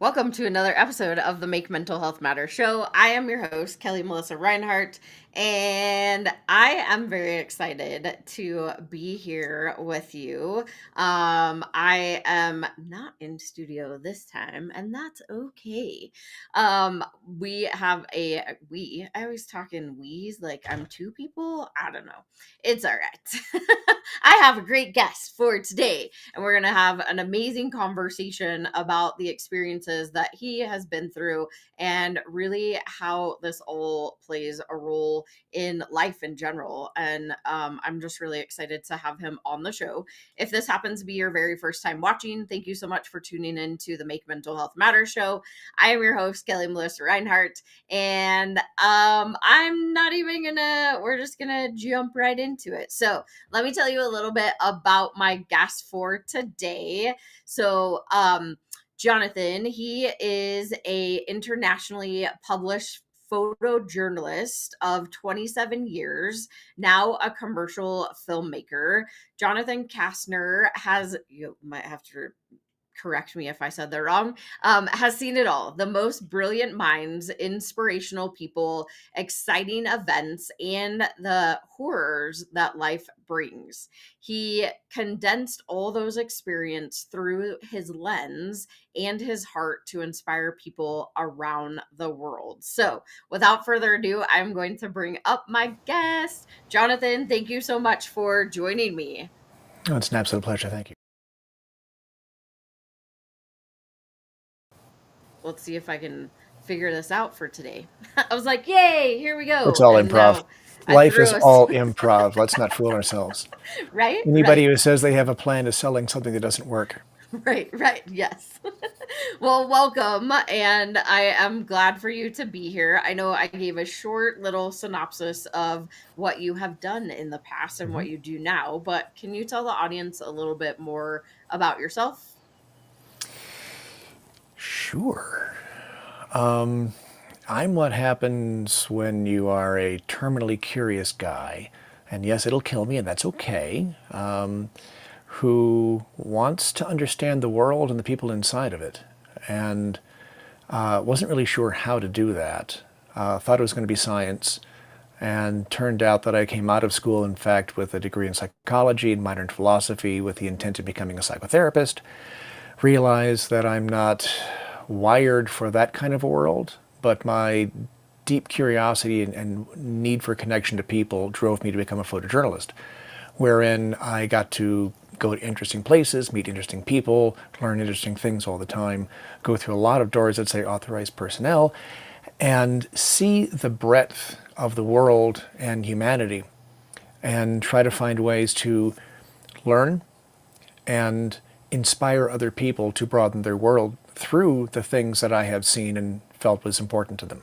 Welcome to another episode of the Make Mental Health Matter show. I am your host, Kelli Melissa Reinhardt, and I am very excited to be here with you. I am not in studio this time, and that's okay. We have I always talk in we's like I'm two people. I don't know. It's all right. I have a great guest for today, and we're going to have an amazing conversation about the experiences that he has been through and really how this all plays a role in life in general. And I'm just really excited to have him on the show. If this happens to be your very first time watching, thank you so much for tuning in to the Make Mental Health Matter show. I am your host, Kelli Melissa Reinhardt, and I'm not even gonna, we're just gonna jump right into it. So let me tell you a little bit about my guest for today. So, Jonathan, he is a internationally published photojournalist of 27 years, now a commercial filmmaker. Jonathan Castner you might have to correct me if I said that wrong, has seen it all. The most brilliant minds, inspirational people, exciting events, and the horrors that life brings. He condensed all those experiences through his lens and his heart to inspire people around the world. So, without further ado, I'm going to bring up my guest. Jonathan, thank you so much for joining me. Oh, it's an absolute pleasure. Thank you. Let's see if I can figure this out for today. I was like, yay, here we It's go. all And improv. now I Life threw is us, all improv. Let's not fool ourselves. right? Anybody Right. who says they have a plan is selling something that doesn't work. Right, right. Yes. Well, welcome. And I am glad for you to be here. I know I gave a short little synopsis of what you have done in the past and hmm what you do now, but can you tell the audience a little bit more about yourself? Sure. I'm what happens when you are a terminally curious guy, and yes, it'll kill me, and that's okay, who wants to understand the world and the people inside of it. And wasn't really sure how to do that. Thought it was going to be science, and turned out that I came out of school, in fact, with a degree in psychology and modern philosophy with the intent of becoming a psychotherapist. Realized that I'm not wired for that kind of a world, but my deep curiosity and need for connection to people drove me to become a photojournalist, wherein I got to go to interesting places, meet interesting people, learn interesting things all the time, go through a lot of doors that say authorized personnel, and see the breadth of the world and humanity, and try to find ways to learn and inspire other people to broaden their world through the things that I have seen and felt was important to them.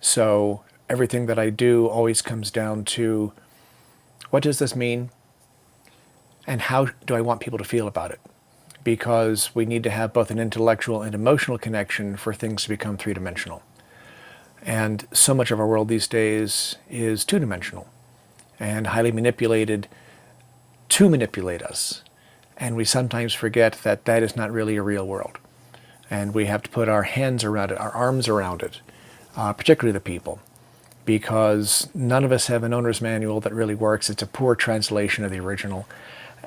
So everything that I do always comes down to what does this mean and how do I want people to feel about it? Because we need to have both an intellectual and emotional connection for things to become three-dimensional. And so much of our world these days is two-dimensional and highly manipulated to manipulate us. And we sometimes forget that that is not really a real world. And we have to put our hands around it, our arms around it, particularly the people, because none of us have an owner's manual that really works. It's a poor translation of the original.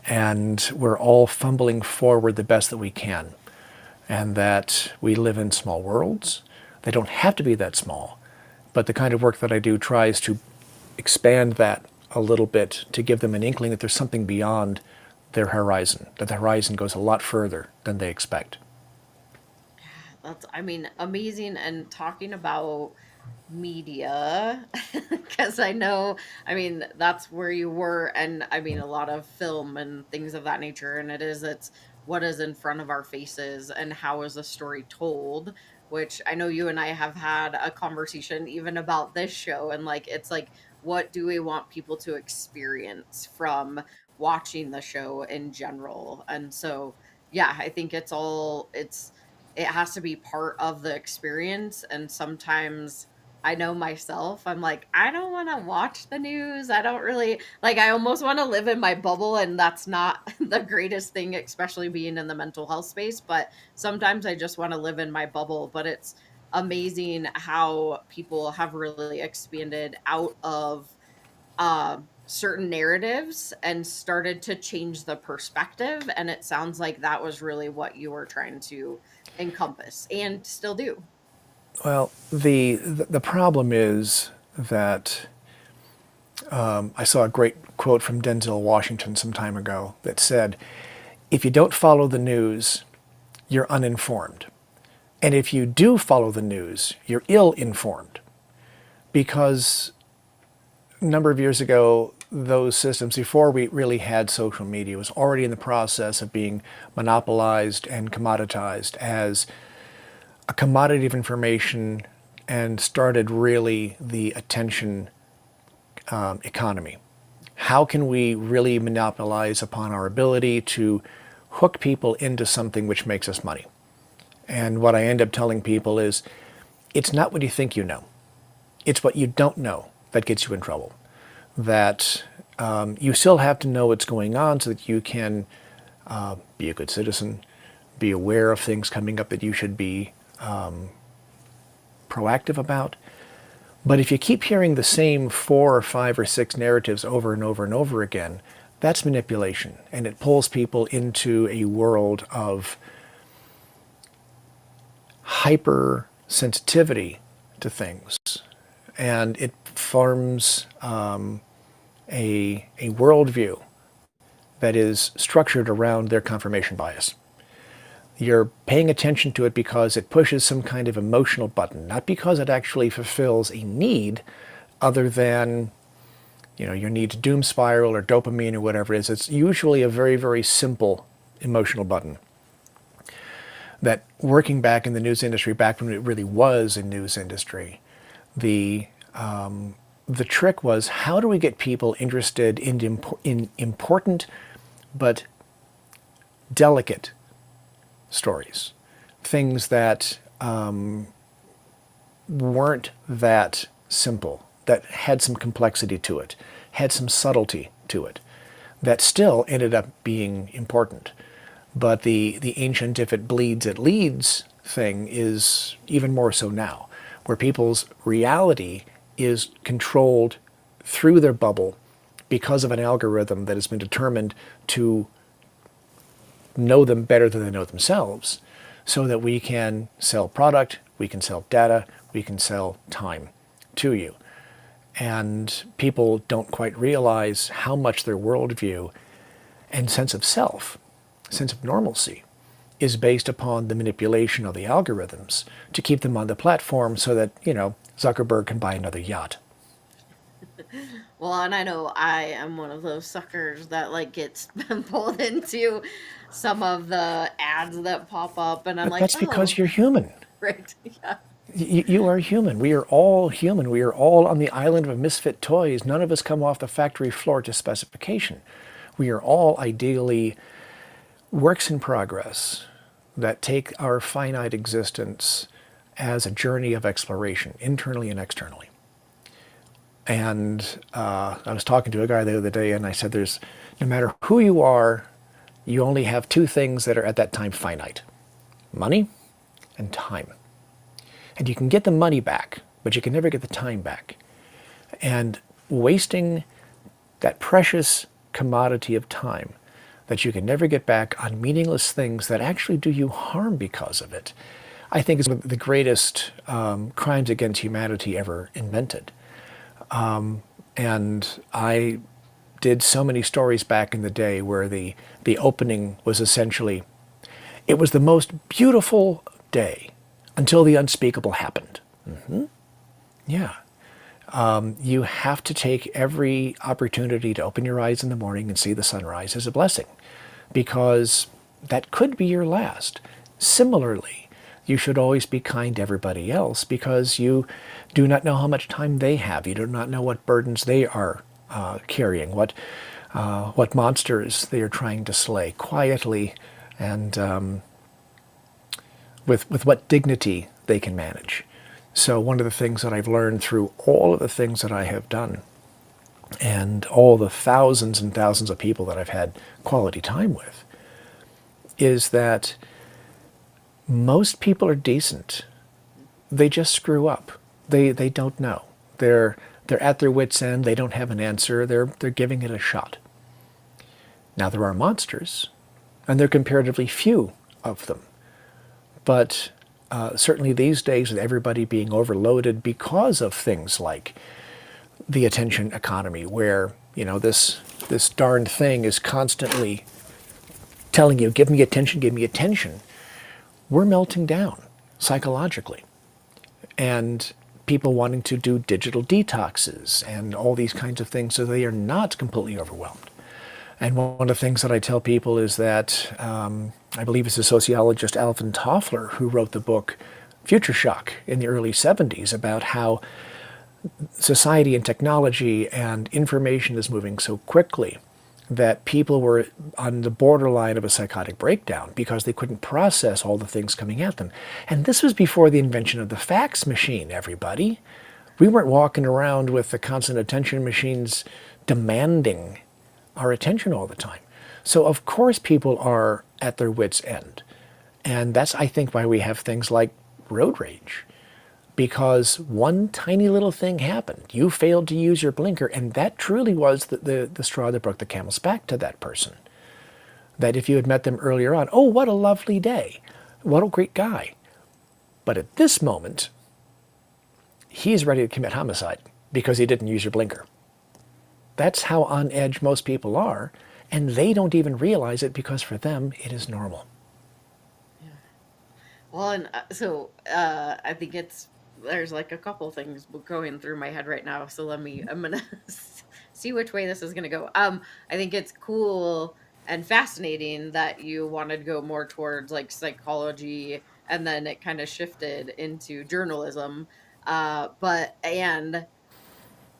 And we're all fumbling forward the best that we can. And that we live in small worlds. They don't have to be that small. But the kind of work that I do tries to expand that a little bit to give them an inkling that there's something beyond their horizon, that the horizon goes a lot further than they expect. That's, I mean, amazing. And talking about media, because I know, I mean, that's where you were. And I mean, a lot of film and things of that nature. And it's what is in front of our faces and how is a story told, which I know you and I have had a conversation even about this show. And like, it's like, what do we want people to experience from watching the show in general? And so, yeah, I think it has to be part of the experience. And sometimes I know myself. I'm like, I don't want to watch the news. I don't really like, I almost want to live in my bubble, and that's not the greatest thing, especially being in the mental health space. But sometimes I just want to live in my bubble. But it's amazing how people have really expanded out of certain narratives and started to change the perspective. And it sounds like that was really what you were trying to encompass and still do. Well, the problem is that I saw a great quote from Denzel Washington some time ago that said, if you don't follow the news, you're uninformed. And if you do follow the news, you're ill-informed. Because a number of years ago, those systems, before we really had social media, was already in the process of being monopolized and commoditized as a commodity of information, and started really the attention economy. How can we really monopolize upon our ability to hook people into something which makes us money? And what I end up telling people is, it's not what you think you know. It's what you don't know that gets you in trouble. That you still have to know what's going on so that you can be a good citizen, be aware of things coming up that you should be proactive about. But if you keep hearing the same 4 or 5 or 6 narratives over and over and over again, that's manipulation. And it pulls people into a world of hypersensitivity to things. And it forms a worldview that is structured around their confirmation bias. You're paying attention to it because it pushes some kind of emotional button, not because it actually fulfills a need other than, your need to doom spiral or dopamine or whatever it is. It's usually a very, very simple emotional button. That working back in the news industry, back when it really was a news industry, the trick was, how do we get people interested in important but delicate stories, things that weren't that simple, that had some complexity to it, had some subtlety to it, that still ended up being important. But the ancient "if it bleeds, it leads" thing is even more so now, where people's reality is controlled through their bubble because of an algorithm that has been determined to know them better than they know themselves, so that we can sell product, we can sell data, we can sell time to you. And people don't quite realize how much their worldview and sense of self, sense of normalcy, is based upon the manipulation of the algorithms to keep them on the platform so that, Zuckerberg can buy another yacht. Well, and I know I am one of those suckers that like gets pulled into some of the ads that pop up, and I'm But like, that's because oh, you're human. right, yeah. You are human. We are all human. We are all on the island of misfit toys. None of us come off the factory floor to specification. We are all ideally works in progress that take our finite existence as a journey of exploration, internally and externally. And I was talking to a guy the other day, and I said, no matter who you are, you only have 2 things that are at that time finite: money and time. And you can get the money back, but you can never get the time back. And wasting that precious commodity of time that you can never get back on meaningless things that actually do you harm because of it, I think is one of the greatest crimes against humanity ever invented. And I did so many stories back in the day where the opening was essentially, it was the most beautiful day until the unspeakable happened. Yeah. You have to take every opportunity to open your eyes in the morning and see the sunrise as a blessing, because that could be your last. Similarly, you should always be kind to everybody else, because you do not know how much time they have. You do not know what burdens they are carrying, what monsters they are trying to slay quietly, and with what dignity they can manage. So one of the things that I've learned through all of the things that I have done and all the thousands and thousands of people that I've had quality time with is that most people are decent. They just screw up. They don't know. They're at their wits' end. They don't have an answer. They're giving it a shot. Now there are monsters, and there are comparatively few of them. But certainly these days, with everybody being overloaded because of things like the attention economy, where this darn thing is constantly telling you, "Give me attention, give me attention." We're melting down psychologically, and people wanting to do digital detoxes and all these kinds of things so they are not completely overwhelmed. And one of the things that I tell people is that I believe it's the sociologist Alvin Toffler who wrote the book Future Shock in the early 70s about how society and technology and information is moving so quickly that people were on the borderline of a psychotic breakdown because they couldn't process all the things coming at them. And this was before the invention of the fax machine, everybody. We weren't walking around with the constant attention machines demanding our attention all the time. So of course people are at their wits' end. And that's, I think, why we have things like road rage. Because one tiny little thing happened. You failed to use your blinker, and that truly was the straw that broke the camel's back to that person. That if you had met them earlier on, oh, what a lovely day. What a great guy. But at this moment, he's ready to commit homicide because he didn't use your blinker. That's how on edge most people are, and they don't even realize it because for them, it is normal. Well, and I think there's like a couple things going through my head right now. So I'm gonna see which way this is gonna go. I think it's cool and fascinating that you wanted to go more towards like psychology, and then it kind of shifted into journalism. And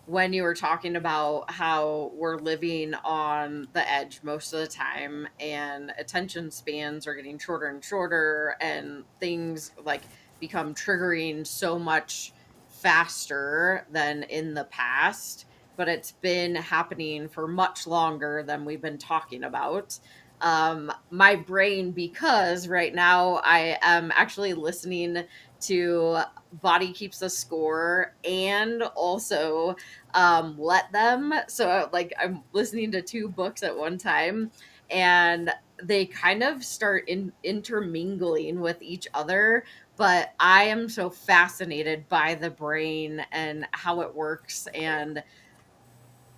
when you were talking about how we're living on the edge most of the time and attention spans are getting shorter and shorter and things like become triggering so much faster than in the past, but it's been happening for much longer than we've been talking about. My brain, because right now I am actually listening to Body Keeps the Score and also Let Them. So like I'm listening to two books at one time, and they kind of start intermingling with each other. But I am so fascinated by the brain and how it works, and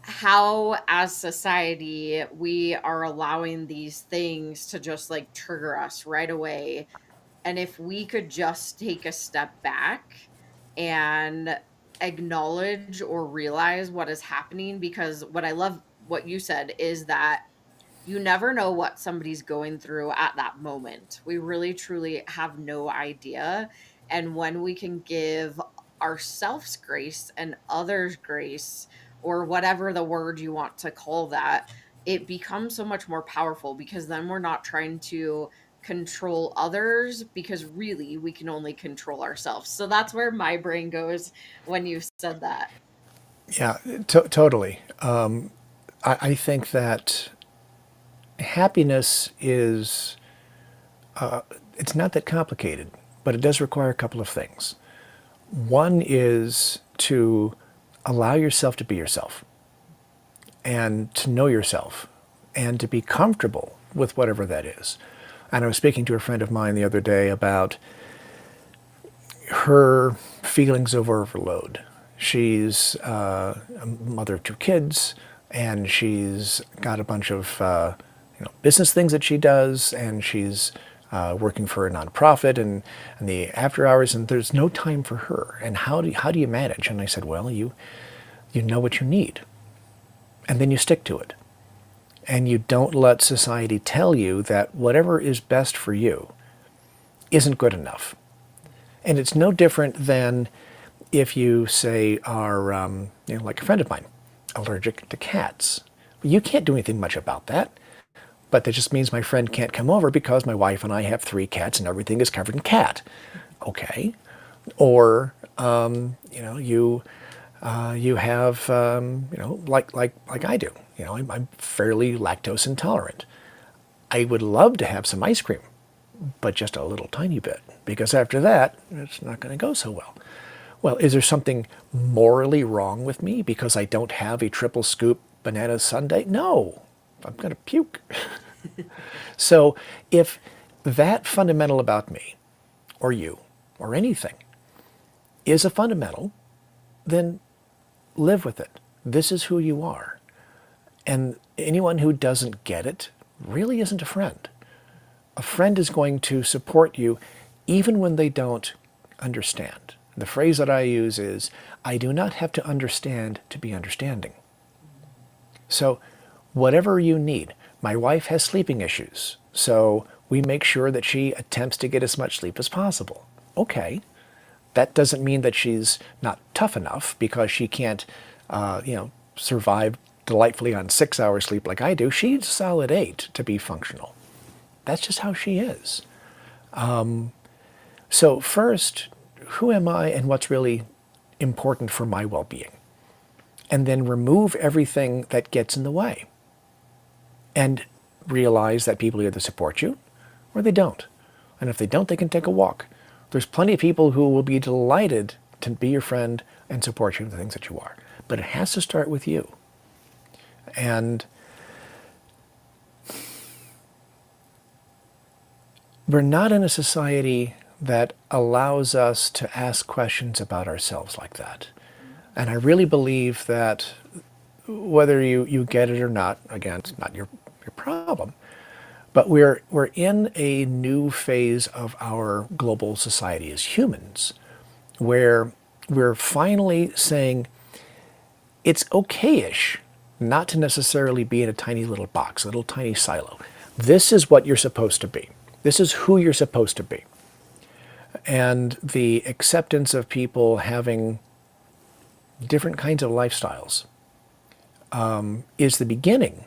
how as society we are allowing these things to just like trigger us right away. And if we could just take a step back and acknowledge or realize what is happening, because what I love what you said is that you never know what somebody's going through at that moment. We really truly have no idea. And when we can give ourselves grace and others grace, or whatever the word you want to call that, it becomes so much more powerful, because then we're not trying to control others, because really we can only control ourselves. So that's where my brain goes when you said that. Yeah, totally. I think that happiness is, it's not that complicated, but it does require a couple of things. One is to allow yourself to be yourself and to know yourself and to be comfortable with whatever that is. And I was speaking to a friend of mine the other day about her feelings of overload. She's a mother of two kids, and she's got a bunch of business things that she does, and she's working for a nonprofit and the after hours, and there's no time for her. And how do you manage? And I said, well, you know what you need, and then you stick to it. And you don't let society tell you that whatever is best for you isn't good enough. And it's no different than if you say are, like a friend of mine, allergic to cats. You can't do anything much about that. But that just means my friend can't come over because my wife and I have 3 cats and everything is covered in cat. Okay. Or you have like I do. I'm fairly lactose intolerant. I would love to have some ice cream, but just a little tiny bit, because after that, it's not going to go so well. Well, is there something morally wrong with me because I don't have a triple scoop banana sundae? No, I'm going to puke. So if that fundamental about me, or you, or anything, is a fundamental, then live with it. This is who you are. And anyone who doesn't get it really isn't a friend. A friend is going to support you even when they don't understand. The phrase that I use is, I do not have to understand to be understanding. So whatever you need. My wife has sleeping issues, so we make sure that she attempts to get as much sleep as possible. Okay. That doesn't mean that she's not tough enough because she can't, survive delightfully on 6 hours sleep like I do. She needs a solid 8 to be functional. That's just how she is. So first, who am I and what's really important for my well-being? And then remove everything that gets in the way. And realize that people either support you or they don't. And if they don't, they can take a walk. There's plenty of people who will be delighted to be your friend and support you in the things that you are. But it has to start with you. And we're not in a society that allows us to ask questions about ourselves like that. And I really believe that whether you get it or not, again, it's not your problem, but we're in a new phase of our global society as humans, where we're finally saying it's okay-ish not to necessarily be in a tiny little box, a little tiny silo. This is what you're supposed to be. This is who you're supposed to be. And the acceptance of people having different kinds of lifestyles is the beginning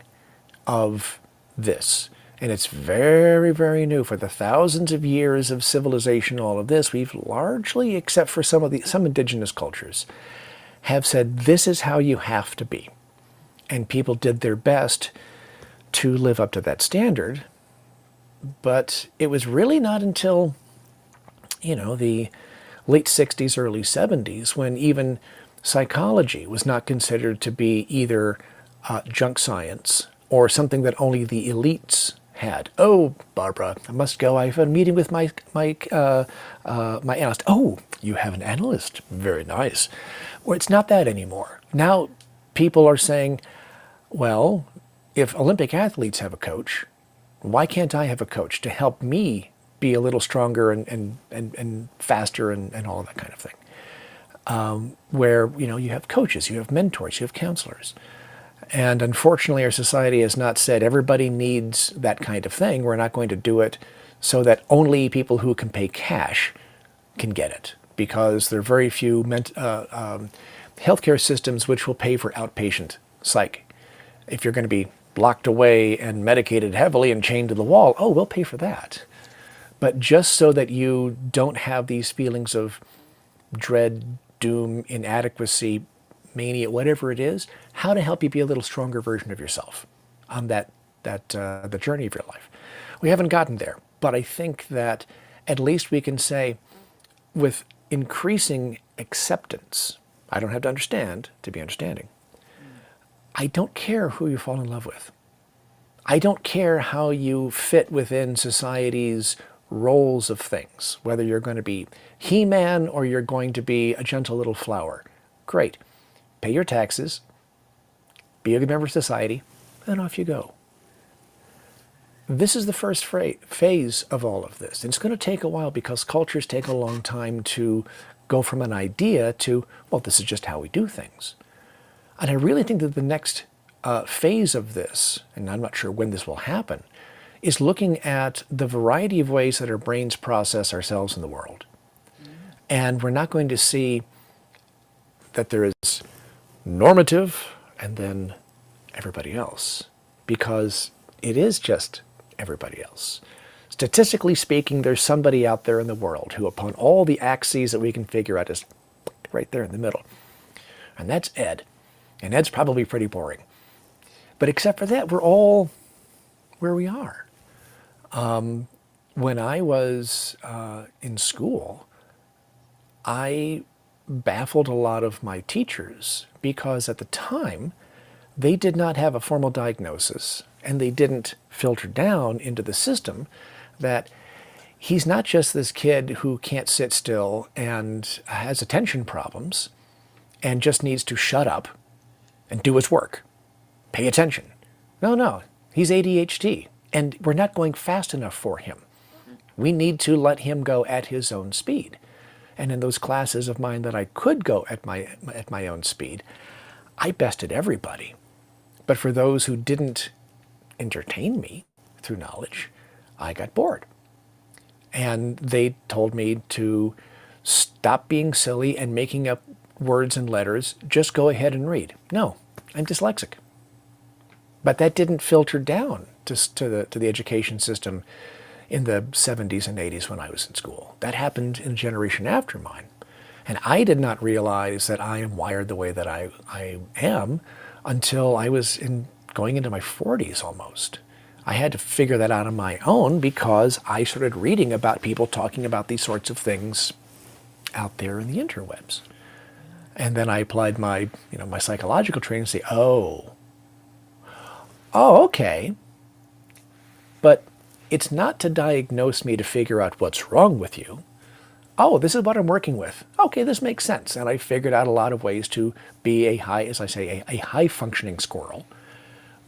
of this. And it's very, very new. For the thousands of years of civilization, all of this, we've largely, except for some indigenous cultures, have said this is how you have to be. And people did their best to live up to that standard. But it was really not until, the late 60s, early 70s, when even psychology was not considered to be either junk science or something that only the elites had. Oh, Barbara, I must go. I have a meeting with my analyst. Oh, you have an analyst. Very nice. Well, it's not that anymore. Now people are saying, well, if Olympic athletes have a coach, why can't I have a coach to help me be a little stronger and faster and all of that kind of thing? Where, you have coaches, you have mentors, you have counselors. And unfortunately, our society has not said everybody needs that kind of thing. We're not going to do it so that only people who can pay cash can get it, because there are very few healthcare systems which will pay for outpatient psych. If you're going to be locked away and medicated heavily and chained to the wall, oh, we'll pay for that. But just so that you don't have these feelings of dread, doom, inadequacy, mania, whatever it is, how to help you be a little stronger version of yourself on the journey of your life. We haven't gotten there, but I think that at least we can say, with increasing acceptance, I don't have to understand to be understanding. I don't care who you fall in love with. I don't care how you fit within society's roles of things, whether you're going to be He-Man or you're going to be a gentle little flower. Great. Pay your taxes, be a good member of society, and off you go. This is the first phase of all of this. And it's going to take a while because cultures take a long time to go from an idea to, well, this is just how we do things. And I really think that the next phase of this, and I'm not sure when this will happen, is looking at the variety of ways that our brains process ourselves in the world. And we're not going to see that there is normative and then everybody else, because it is just everybody else. statistically speaking, there's somebody out there in the world who, upon all the axes that we can figure out, is right there in the middle. And that's Ed. And Ed's probably pretty boring. But except for that, we're all where we are. When I was in school, I baffled a lot of my teachers because at the time, they did not have a formal diagnosis and they didn't filter down into the system that he's not just this kid who can't sit still and has attention problems and just needs to shut up and do his work. Pay attention. No, he's ADHD and we're not going fast enough for him. We need to let him go at his own speed. And in those classes of mine that I could go at my own speed, I bested everybody. But for those who didn't entertain me through knowledge, I got bored. And they told me to stop being silly and making up words and letters, just go ahead and read. No, I'm dyslexic. But that didn't filter down to the education system in the 70s and 80s when I was in school. That happened in a generation after mine. And I did not realize that I am wired the way that I am until I was going into my 40s almost. I had to figure that out on my own because I started reading about people talking about these sorts of things out there in the interwebs. And then I applied my psychological training and say, oh, okay. But it's not to diagnose me to figure out what's wrong with you. Oh, this is what I'm working with. Okay, this makes sense. And I figured out a lot of ways to be a high functioning squirrel.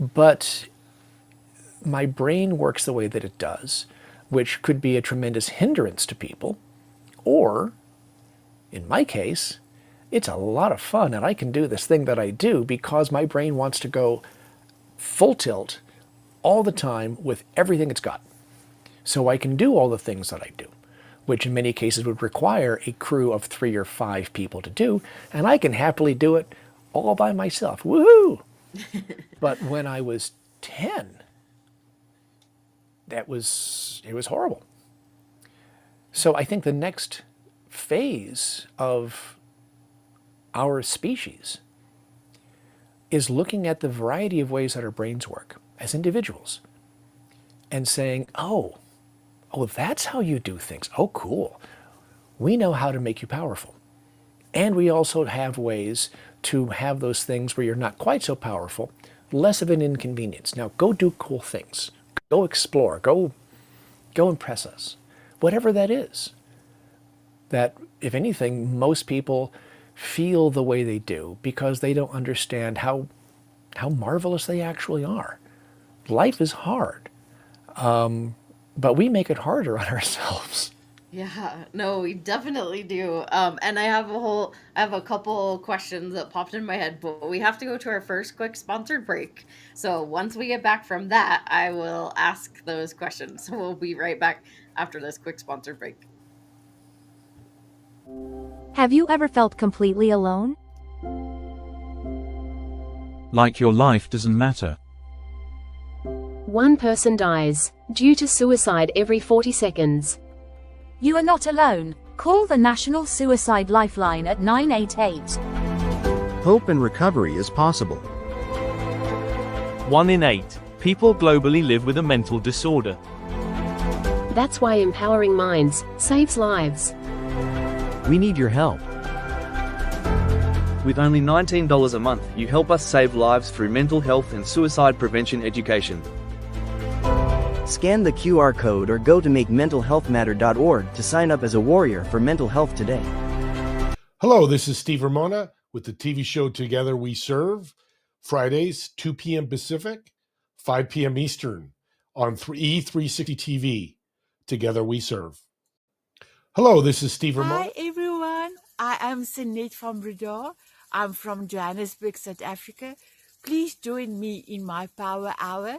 But my brain works the way that it does, which could be a tremendous hindrance to people. Or, in my case, it's a lot of fun and I can do this thing that I do because my brain wants to go full tilt all the time with everything it's got. So I can do all the things that I do, which in many cases would require a crew of 3 or 5 people to do, and I can happily do it all by myself. Woohoo! But when I was 10, it was horrible. So I think the next phase of our species is looking at the variety of ways that our brains work as individuals and saying, oh, that's how you do things. Oh, cool. We know how to make you powerful. And we also have ways to have those things where you're not quite so powerful, less of an inconvenience. Now go do cool things. Go explore. Go impress us. Whatever that is. That, if anything, most people feel the way they do because they don't understand how marvelous they actually are. Life is hard. But we make it harder on ourselves. Yeah, no, we definitely do. And I have a couple questions that popped in my head, but we have to go to our first quick sponsored break. So once we get back from that, I will ask those questions. So we'll be right back after this quick sponsored break. Have you ever felt completely alone? Like your life doesn't matter. One person dies due to suicide every 40 seconds. You are not alone. Call the National Suicide Lifeline at 988. Hope and recovery is possible. 1 in 8 people globally live with a mental disorder. That's why empowering minds saves lives. We need your help. With only $19 a month, you help us save lives through mental health and suicide prevention education. Scan the QR code or go to makementalhealthmatter.org to sign up as a warrior for mental health today. Hello, this is Steve Ramona with the TV show Together We Serve, Fridays, 2 p.m. Pacific, 5 p.m. Eastern on E360 TV. Together We Serve. Hello, this is Steve Ramona. Hi, everyone. I am Sinead from Brador. I'm from Johannesburg, South Africa. Please join me in my Power Hour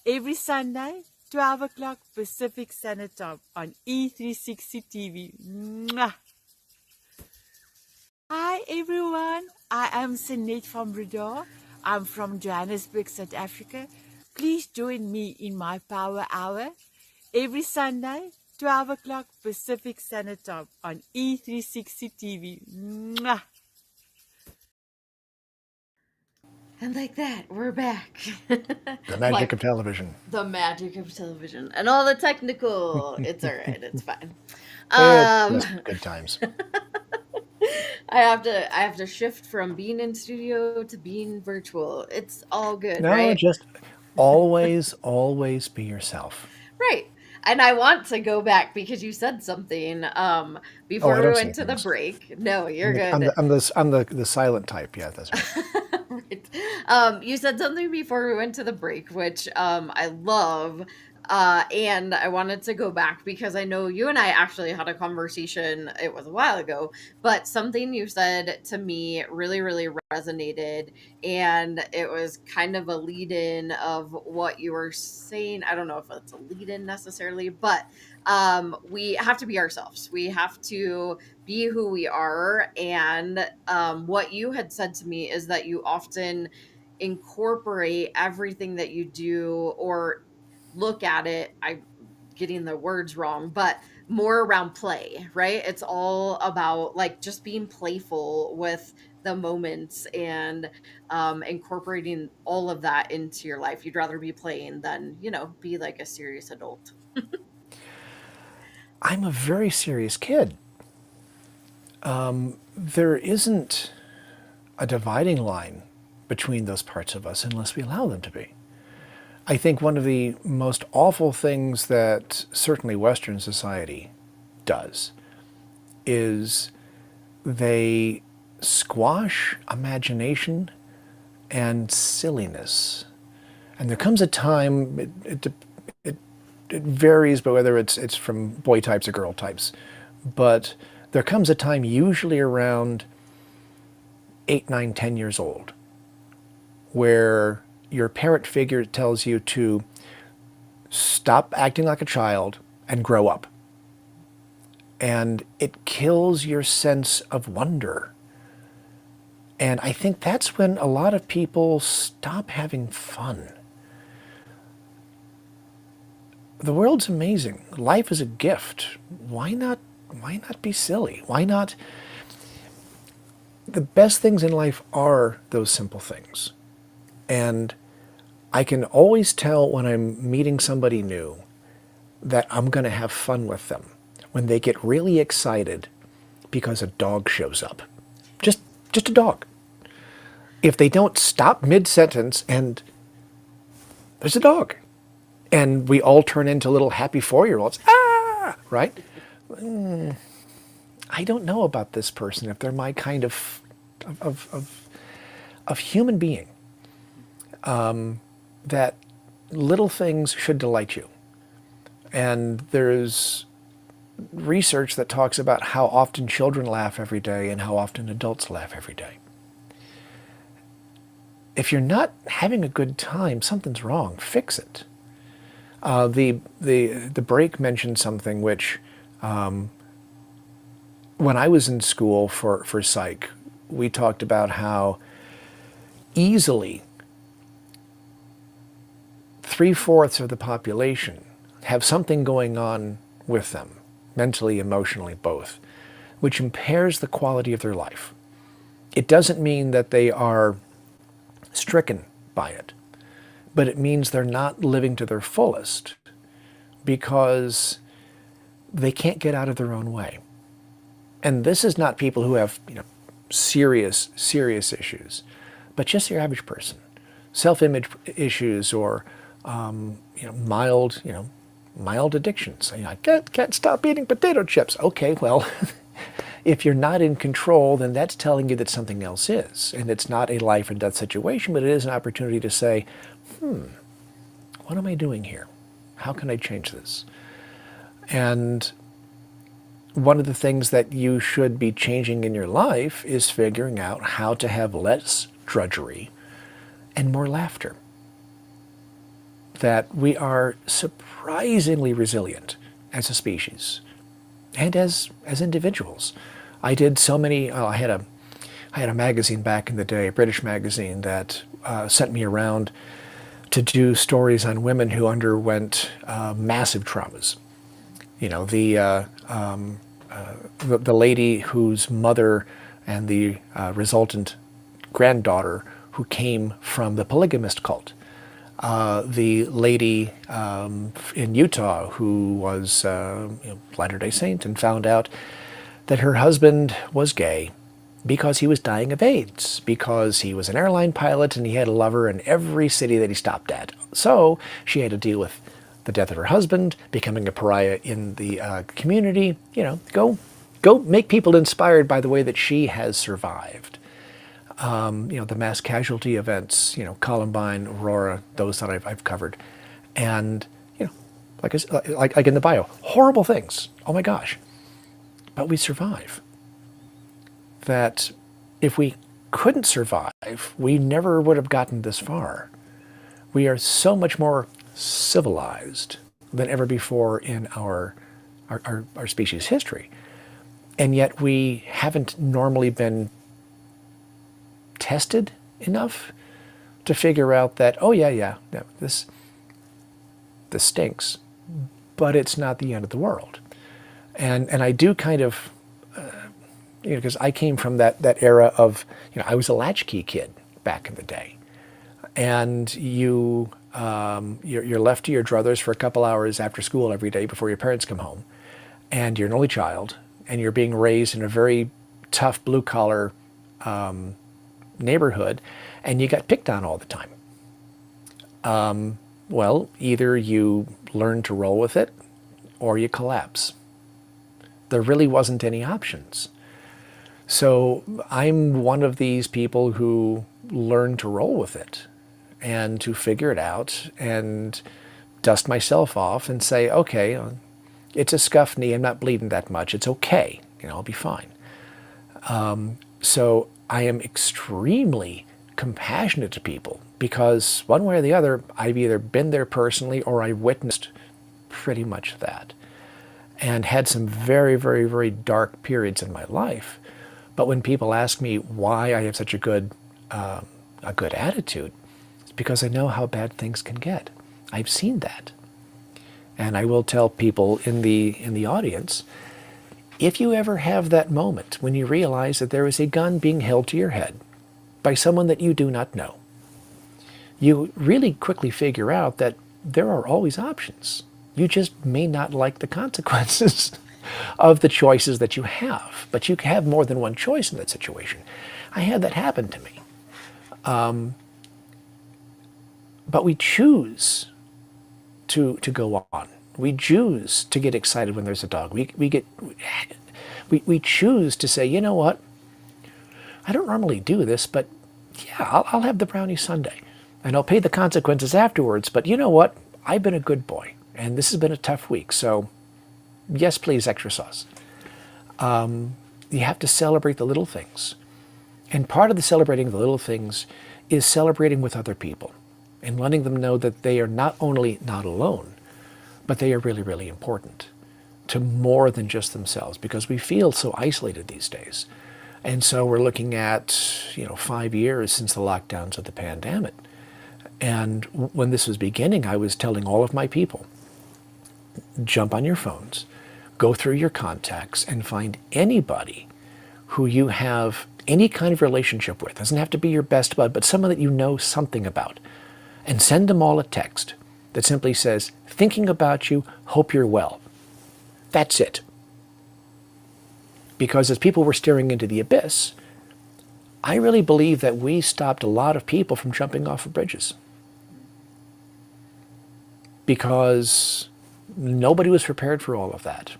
every Sunday, 12 o'clock Pacific Standard Time on E360 TV. Mwah. Hi, everyone. I am Sinead from Brador. I'm from Johannesburg, South Africa. Please join me in my Power Hour every Sunday, 12 o'clock Pacific Standard Time on E360 TV. Mwah! And like that, we're back. The magic of television. The magic of television. And all the technical. It's all right. It's fine. It's good times. I have to shift from being in studio to being virtual. It's all good, No, right? just always be yourself. Right. And I want to go back because you said something before we went to the break. No, you're good. I'm the silent type. Yeah, that's right. Right. You said something before we went to the break, which I love. And I wanted to go back because I know you and I actually had a conversation. It was a while ago, but something you said to me really, really resonated. And it was kind of a lead in of what you were saying. I don't know if it's a lead in necessarily, but we have to be ourselves. We have to be who we are. And what you had said to me is that you often incorporate everything that you do or look at it, I'm getting the words wrong, but more around play, right? It's all about like just being playful with the moments and incorporating all of that into your life. You'd rather be playing than, be like a serious adult. I'm a very serious kid. There isn't a dividing line between those parts of us unless we allow them to be. I think one of the most awful things that certainly Western society does is they squash imagination and silliness. And there comes a time, it varies, but whether it's from boy types or girl types, but there comes a time usually around 8, 9, 10 years old where your parent figure tells you to stop acting like a child and grow up. And it kills your sense of wonder. And I think that's when a lot of people stop having fun. The world's amazing. Life is a gift. Why not be silly? Why not? The best things in life are those simple things. And I can always tell when I'm meeting somebody new that I'm going to have fun with them when they get really excited because a dog shows up. Just a dog. If they don't stop mid-sentence and there's a dog, and we all turn into little happy 4-year-olds, right? I don't know about this person if they're my kind of human being. That little things should delight you. And there's research that talks about how often children laugh every day and how often adults laugh every day. If you're not having a good time, something's wrong. Fix it. The break mentioned something which, when I was in school for psych, we talked about how easily 3/4 of the population have something going on with them, mentally, emotionally, both, which impairs the quality of their life. It doesn't mean that they are stricken by it, but it means they're not living to their fullest because they can't get out of their own way. And this is not people who have, serious issues, but just your average person. Self-image issues or mild addictions. I can't stop eating potato chips. Okay, well, if you're not in control, then that's telling you that something else is. And it's not a life or death situation, but it is an opportunity to say, what am I doing here? How can I change this? And one of the things that you should be changing in your life is figuring out how to have less drudgery and more laughter. That we are surprisingly resilient as a species and as individuals. I did so many, I had a magazine back in the day, a British magazine, that sent me around to do stories on women who underwent massive traumas. You know, the lady whose mother and the resultant granddaughter who came from the polygamist cult. The lady in Utah who was Latter-day Saint and found out that her husband was gay because he was dying of AIDS, because he was an airline pilot and he had a lover in every city that he stopped at. So she had to deal with the death of her husband, becoming a pariah in the community. You know, go make people inspired by the way that she has survived. You know, the mass casualty events, you know, Columbine, Aurora, those that I've covered. And, you know, like in the bio, horrible things. Oh my gosh. But we survive. That if we couldn't survive, we never would have gotten this far. We are so much more civilized than ever before in our species' history. And yet we haven't normally been tested enough to figure out that, oh yeah, this stinks, but it's not the end of the world. And I do kind of, you know, because I came from that era of, you know, I was a latchkey kid back in the day, and you're left to your druthers for a couple hours after school every day before your parents come home, and you're an only child, and you're being raised in a very tough blue collar neighborhood, and you got picked on all the time. Well, either you learn to roll with it or you collapse. There really wasn't any options. So I'm one of these people who learned to roll with it and to figure it out and dust myself off and say, okay, it's a scuffed knee, I'm not bleeding that much, it's okay, you know, I'll be fine. So I am extremely compassionate to people because one way or the other, I've either been there personally or I witnessed pretty much that and had some very, very, very dark periods in my life. But when people ask me why I have such a good attitude, it's because I know how bad things can get. I've seen that. And I will tell people in the audience, if you ever have that moment when you realize that there is a gun being held to your head by someone that you do not know, you really quickly figure out that there are always options. You just may not like the consequences of the choices that you have, but you have more than one choice in that situation. I had that happen to me. But we choose to go on. We choose to get excited when there's a dog. We choose to say, you know what, I don't normally do this, but yeah, I'll have the brownie sundae. And I'll pay the consequences afterwards, but you know what, I've been a good boy, and this has been a tough week, so yes, please, extra sauce. You have to celebrate the little things. And part of the celebrating the little things is celebrating with other people and letting them know that they are not only not alone, but they are really, really important to more than just themselves, because we feel so isolated these days. And so we're looking at, 5 years since the lockdowns of the pandemic. And when this was beginning, I was telling all of my people, jump on your phones, go through your contacts and find anybody who you have any kind of relationship with. It doesn't have to be your best bud, but someone that you know something about. And send them all a text that simply says, thinking about you, hope you're well. That's it. Because as people were staring into the abyss, I really believe that we stopped a lot of people from jumping off of bridges. Because nobody was prepared for all of that.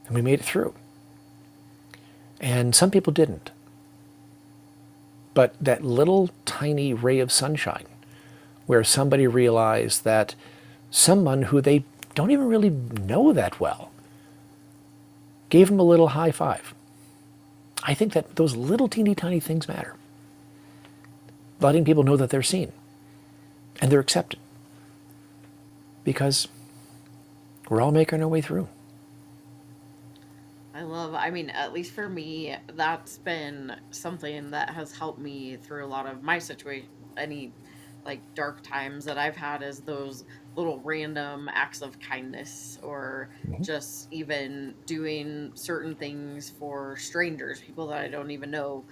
And we made it through. And some people didn't. But that little tiny ray of sunshine, where somebody realized that someone who they don't even really know that well gave them a little high five. I think that those little teeny tiny things matter. Letting people know that they're seen and they're accepted. Because we're all making our way through. At least for me, that's been something that has helped me through a lot of my situation, any like dark times that I've had is those little random acts of kindness, or just even doing certain things for strangers, people that I don't even know,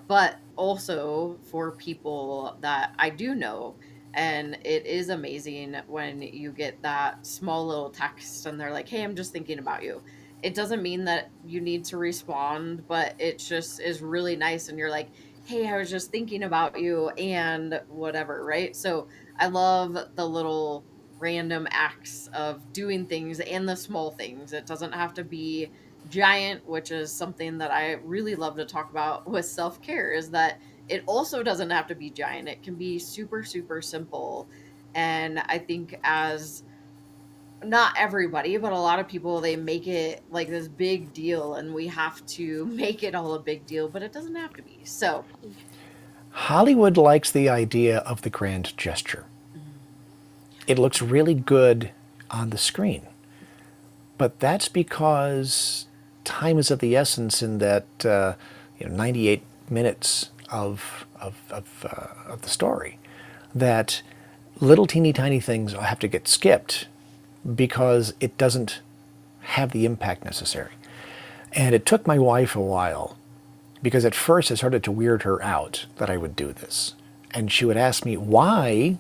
but also for people that I do know. And it is amazing when you get that small little text and they're like, "Hey, I'm just thinking about you." It doesn't mean that you need to respond, but it just is really nice. And you're like, "Hey, I was just thinking about you," and whatever, right? So I love the little random acts of doing things and the small things. It doesn't have to be giant, which is something that I really love to talk about with self-care, is that it also doesn't have to be giant. It can be super, super simple. And I think, as not everybody, but a lot of people, they make it like this big deal, and we have to make it all a big deal, but it doesn't have to be. So Hollywood likes the idea of the grand gesture. It looks really good on the screen, but that's because time is of the essence in that 98 minutes of the story, that little teeny tiny things have to get skipped because it doesn't have the impact necessary. And it took my wife a while, because at first it started to weird her out that I would do this. And she would ask me, "Why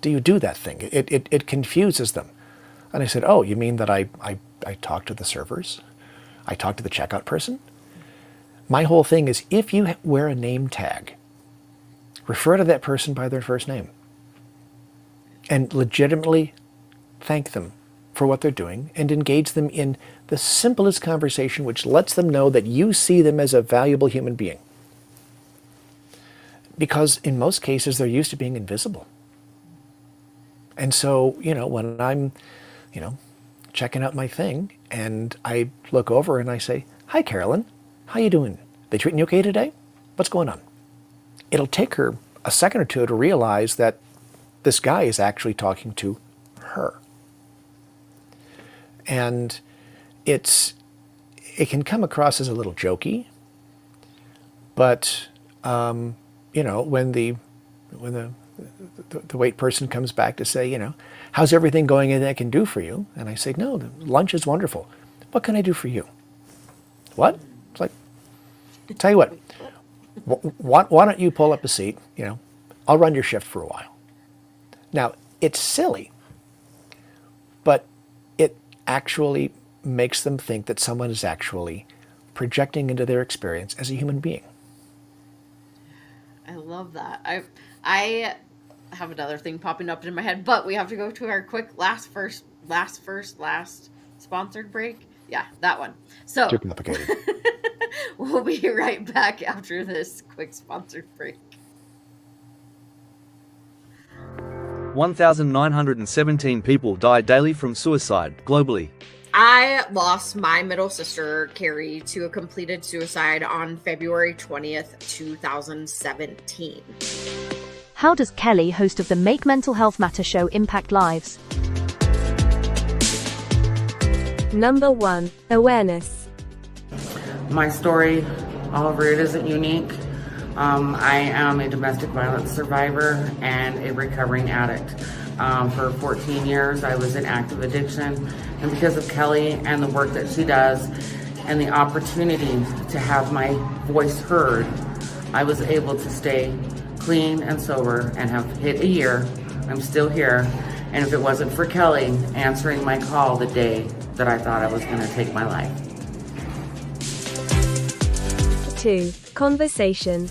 do you do that thing? It confuses them." And I said, "Oh, you mean that I talk to the servers? I talk to the checkout person?" My whole thing is, if you wear a name tag, refer to that person by their first name and legitimately thank them for what they're doing and engage them in the simplest conversation, which lets them know that you see them as a valuable human being. Because in most cases, they're used to being invisible. And so, when I'm, checking out my thing and I look over and I say, "Hi, Carolyn, how you doing? They treating you okay today? What's going on?" It'll take her a second or two to realize that this guy is actually talking to her. And it can come across as a little jokey, but when the wait person comes back to say, "How's everything going that I can do for you?" And I say, "No, the lunch is wonderful. What can I do for you?" "What?" It's like, tell you what, why don't you pull up a seat? I'll run your shift for a while. Now, it's silly, but it actually makes them think that someone is actually projecting into their experience as a human being. I love that. I have another thing popping up in my head, but we have to go to our quick last sponsored break. Yeah, that one. So Too complicated. we'll be right back after this quick sponsored break. 1,917 people die daily from suicide globally. I lost my middle sister, Carrie, to a completed suicide on February 20th, 2017. How does Kelli, host of the Make Mental Health Matter show, impact lives? Number 1. Awareness. My story, all over it, isn't unique. I am a domestic violence survivor and a recovering addict. For 14 years, I was in active addiction. And because of Kelli and the work that she does and the opportunity to have my voice heard, I was able to stay clean and sober and have hit a year. I'm still here. And if it wasn't for Kelli answering my call the day that I thought I was going to take my life. 2. Conversation.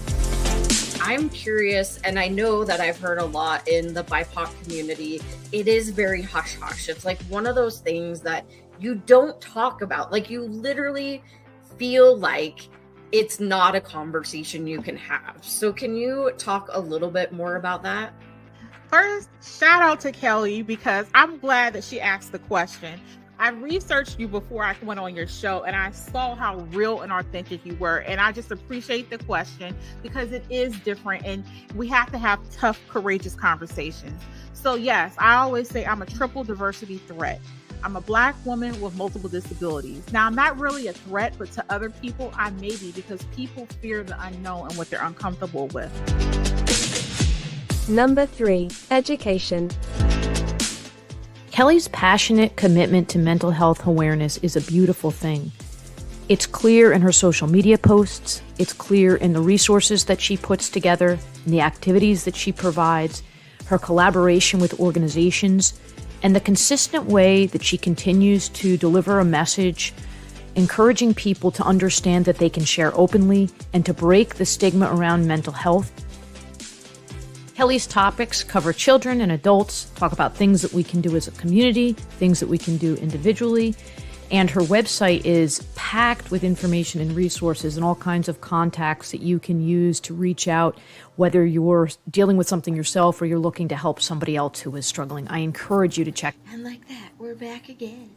I'm curious, and I know that I've heard a lot in the BIPOC community, it is very hush-hush. It's like one of those things that you don't talk about. Like, you literally feel like it's not a conversation you can have. So can you talk a little bit more about that? First, shout out to Kelli, because I'm glad that she asked the question. I researched you before I went on your show, and I saw how real and authentic you were. And I just appreciate the question, because it is different and we have to have tough, courageous conversations. So yes, I always say I'm a triple diversity threat. I'm a Black woman with multiple disabilities. Now, I'm not really a threat, but to other people, I may be, because people fear the unknown and what they're uncomfortable with. Number 3. Education. Kelli's passionate commitment to mental health awareness is a beautiful thing. It's clear in her social media posts, it's clear in the resources that she puts together, in the activities that she provides, her collaboration with organizations, and the consistent way that she continues to deliver a message, encouraging people to understand that they can share openly and to break the stigma around mental health. Kelli's topics cover children and adults, talk about things that we can do as a community, things that we can do individually, and her website is packed with information and resources and all kinds of contacts that you can use to reach out, whether you're dealing with something yourself or you're looking to help somebody else who is struggling. I encourage you to check. And like that, we're back again.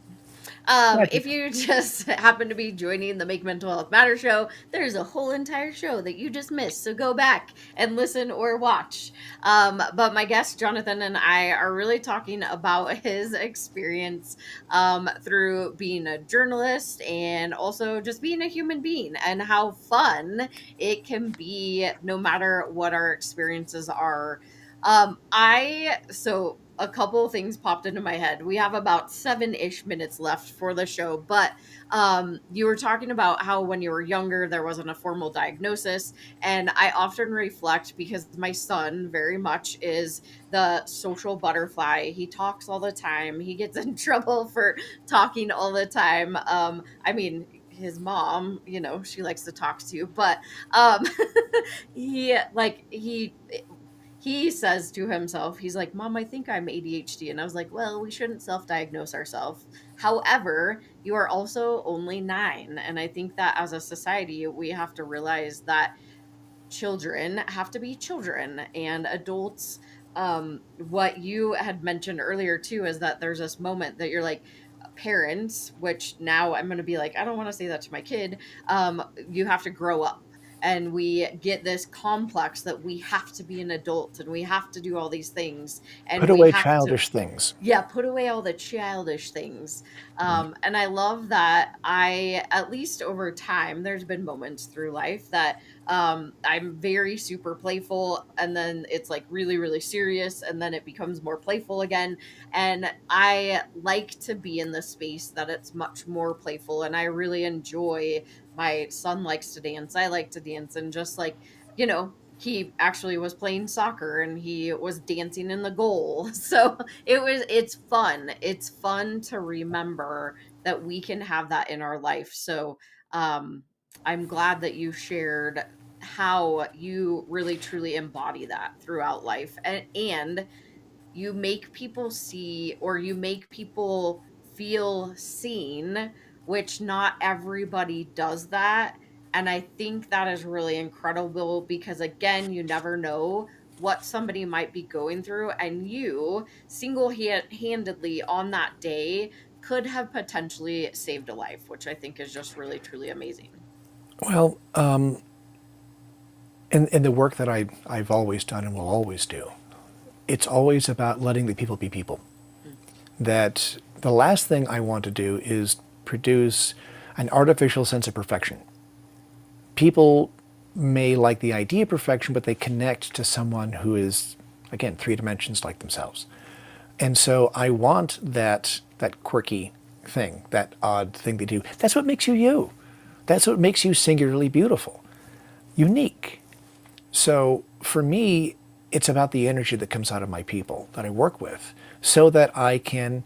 If you just happen to be joining the Make Mental Health Matter show, there's a whole entire show that you just missed. So go back and listen or watch. But my guest, Jonathan, and I are really talking about his experience through being a journalist and also just being a human being and how fun it can be no matter what our experiences are. So a couple of things popped into my head. We have about 7-ish minutes left for the show, but you were talking about how when you were younger, there wasn't a formal diagnosis. And I often reflect because my son very much is the social butterfly. He talks all the time. He gets in trouble for talking all the time. I mean, his mom, she likes to talk to you, but he says to himself, he's like, Mom, I think I'm ADHD. And I was like, well, we shouldn't self-diagnose ourselves. However, you are also only 9. And I think that as a society, we have to realize that children have to be children and adults. What you had mentioned earlier too, is that there's this moment that you're like, parents, which now I'm going to be like, I don't want to say that to my kid. You have to grow up. And we get this complex that we have to be an adult and we have to do all these things. And Put away childish things. Yeah, put away all the childish things. And I love that at least over time, there's been moments through life that I'm very super playful, and then it's like really, really serious, and then it becomes more playful again. And I like to be in the space that it's much more playful, and I really enjoy. My son likes to dance. I like to dance, and just like, he actually was playing soccer and he was dancing in the goal. So it's fun. It's fun to remember that we can have that in our life. So, I'm glad that you shared how you really truly embody that throughout life, and you make people see, or you make people feel seen, which not everybody does that. And I think that is really incredible because, again, you never know what somebody might be going through, and you single-handedly on that day could have potentially saved a life, which I think is just really, truly amazing. Well, in the work that I've always done and will always do, it's always about letting the people be people. That the last thing I want to do is produce an artificial sense of perfection. People may like the idea of perfection, but they connect to someone who is, again, 3 dimensions like themselves. And so I want that quirky thing, that odd thing they do. That's what makes you you. That's what makes you singularly beautiful, unique. So for me, it's about the energy that comes out of my people that I work with, so that I can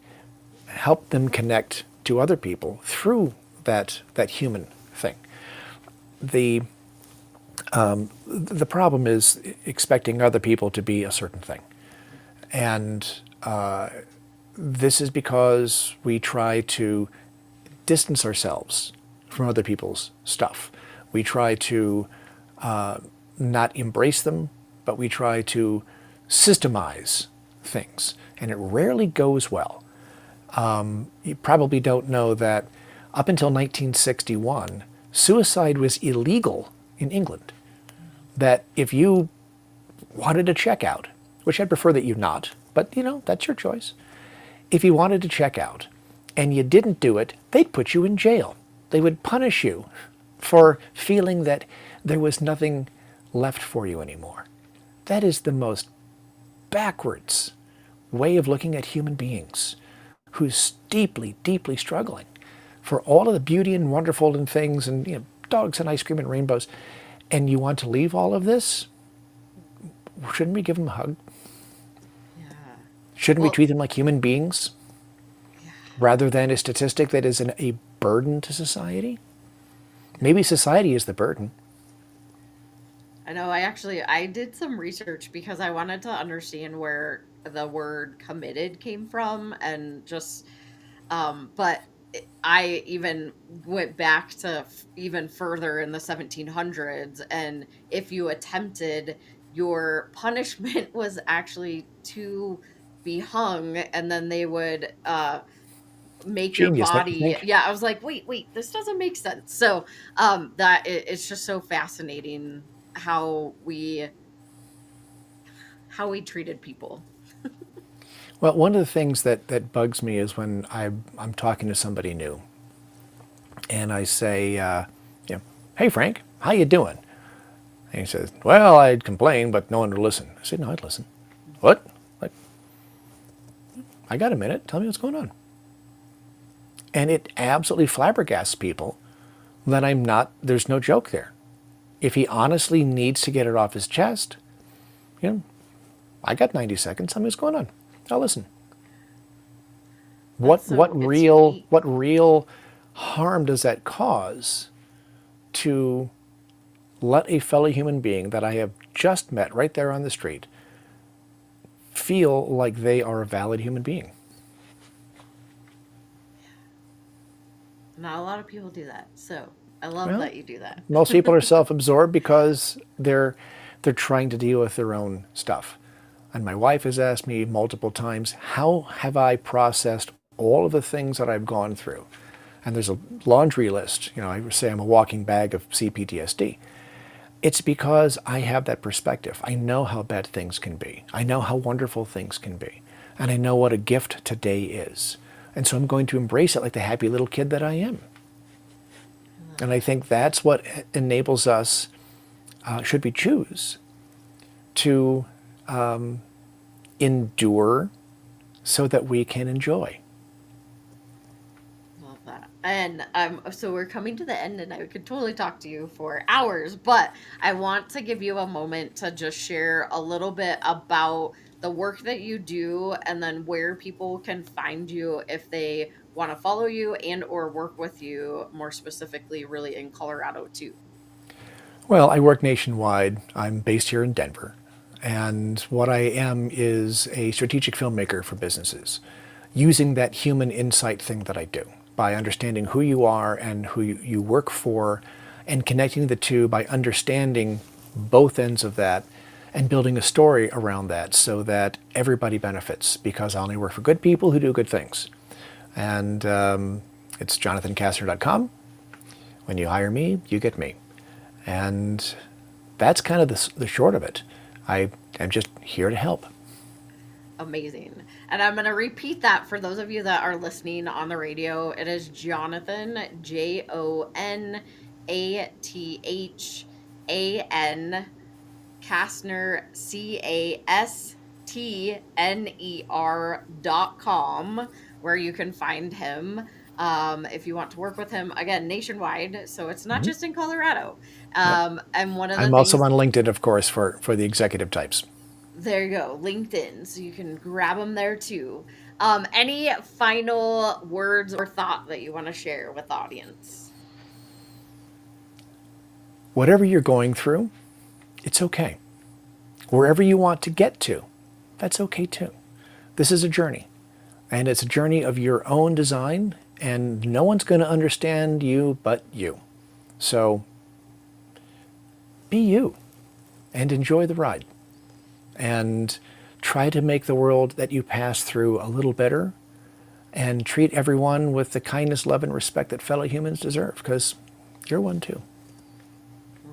help them connect to other people through that human thing. The problem is expecting other people to be a certain thing. And this is because we try to distance ourselves from other people's stuff. We try to not embrace them, but we try to systemize things, and it rarely goes well. You probably don't know that up until 1961, suicide was illegal in England. That if you wanted to check out, which I'd prefer that you not, but that's your choice. If you wanted to check out and you didn't do it, they'd put you in jail. They would punish you for feeling that there was nothing left for you anymore. That is the most backwards way of looking at human beings who's deeply, deeply struggling for all of the beauty and wonderful and things and, you know, dogs and ice cream and rainbows, and you want to leave all of this? Shouldn't we give them a hug? Yeah. Shouldn't we treat them like human beings rather than a statistic that is a burden to society? Maybe society is the burden. I know. I did some research because I wanted to understand where the word committed came from, and just, but I even went back to even further in the 1700s, and if you attempted, your punishment was actually to be hung, and then they would make your Genius, don't you body. think? Yeah, I was like, wait, this doesn't make sense. So it's just so fascinating how we treated people. Well, one of the things that bugs me is when I'm talking to somebody new, and I say, you know, hey Frank, how you doing? And he says, well, I'd complain, but no one would listen. I said, no, I'd listen. What? Like, I got a minute. Tell me what's going on. And it absolutely flabbergasts people that there's no joke there. If he honestly needs to get it off his chest, you know, I got 90 seconds. Tell me what's going on. I'll listen. What real harm does that cause to let a fellow human being that I have just met right there on the street feel like they are a valid human being? Not a lot of people do that, so I love that you do that. Most people are self-absorbed because they're trying to deal with their own stuff. And my wife has asked me multiple times, how have I processed all of the things that I've gone through? And there's a laundry list. You know, I would say I'm a walking bag of PTSD. It's because I have that perspective. I know how bad things can be. I know how wonderful things can be. And I know what a gift today is. And so I'm going to embrace it like the happy little kid that I am. And I think that's what enables us, should we choose, to endure so that we can enjoy. Love that. And so we're coming to the end, and I could totally talk to you for hours, but I want to give you a moment to just share a little bit about the work that you do, and then where people can find you if they want to follow you and or work with you more specifically, really in Colorado too. Well, I work nationwide. I'm based here in Denver. And what I am is a strategic filmmaker for businesses, using that human insight thing that I do by understanding who you are and who you work for, and connecting the two by understanding both ends of that and building a story around that so that everybody benefits, because I only work for good people who do good things. And it's jonathancastner.com. When you hire me, you get me. And that's kind of the short of it. I am just here to help. Amazing. And I'm going to repeat that for those of you that are listening on the radio. It is Jonathan, Jonathan, Castner, Castner.com, where you can find him if you want to work with him, again, nationwide. So it's not just in Colorado. And one of the I'm things, also on LinkedIn, of course, for the executive types. there you go, LinkedIn. So you can grab them there too. Any final words or thought that you want to share with the audience? Whatever you're going through, it's okay. Wherever you want to get to, that's okay too. This is a journey, and it's a journey of your own design, and no one's going to understand you but you. So be you and enjoy the ride, and try to make the world that you pass through a little better, and treat everyone with the kindness, love, and respect that fellow humans deserve, because you're one too.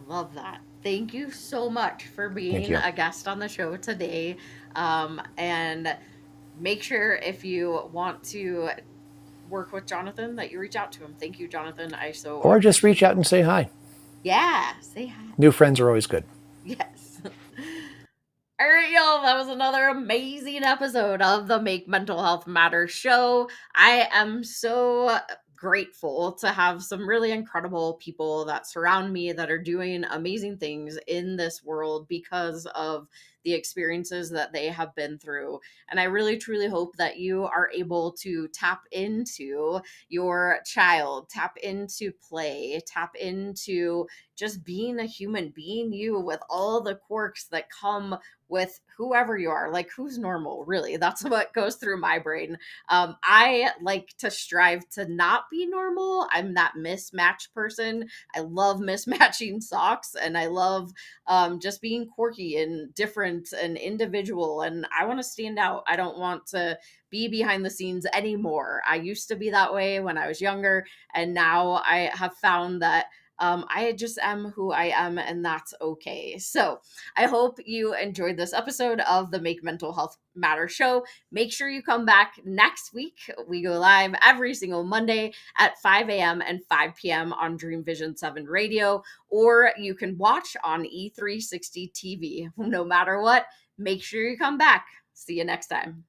Love that. Thank you so much for being a guest on the show today. And make sure, if you want to work with Jonathan, that you reach out to him. Thank you, Jonathan. Or just reach out and say hi. Yeah, say hi. New friends are always good. Yes. All All right, y'all, that was another amazing episode of the Make Mental Health Matter show. I am so grateful to have some really incredible people that surround me that are doing amazing things in this world because of the experiences that they have been through. And I really, truly hope that you are able to tap into your child, tap into play, tap into just being a human, being you with all the quirks that come with whoever you are. Like, who's normal, really? That's what goes through my brain. I like to strive to not be normal. I'm that mismatched person. I love mismatching socks, and I love just being quirky and different and individual. And I want to stand out. I don't want to be behind the scenes anymore. I used to be that way when I was younger, and now I have found that I just am who I am, and that's okay. So I hope you enjoyed this episode of the Make Mental Health Matter show. Make sure you come back next week. We go live every single Monday at 5 a.m. and 5 p.m. on Dream Vision 7 Radio, or you can watch on E360 TV. No matter what, make sure you come back. See you next time.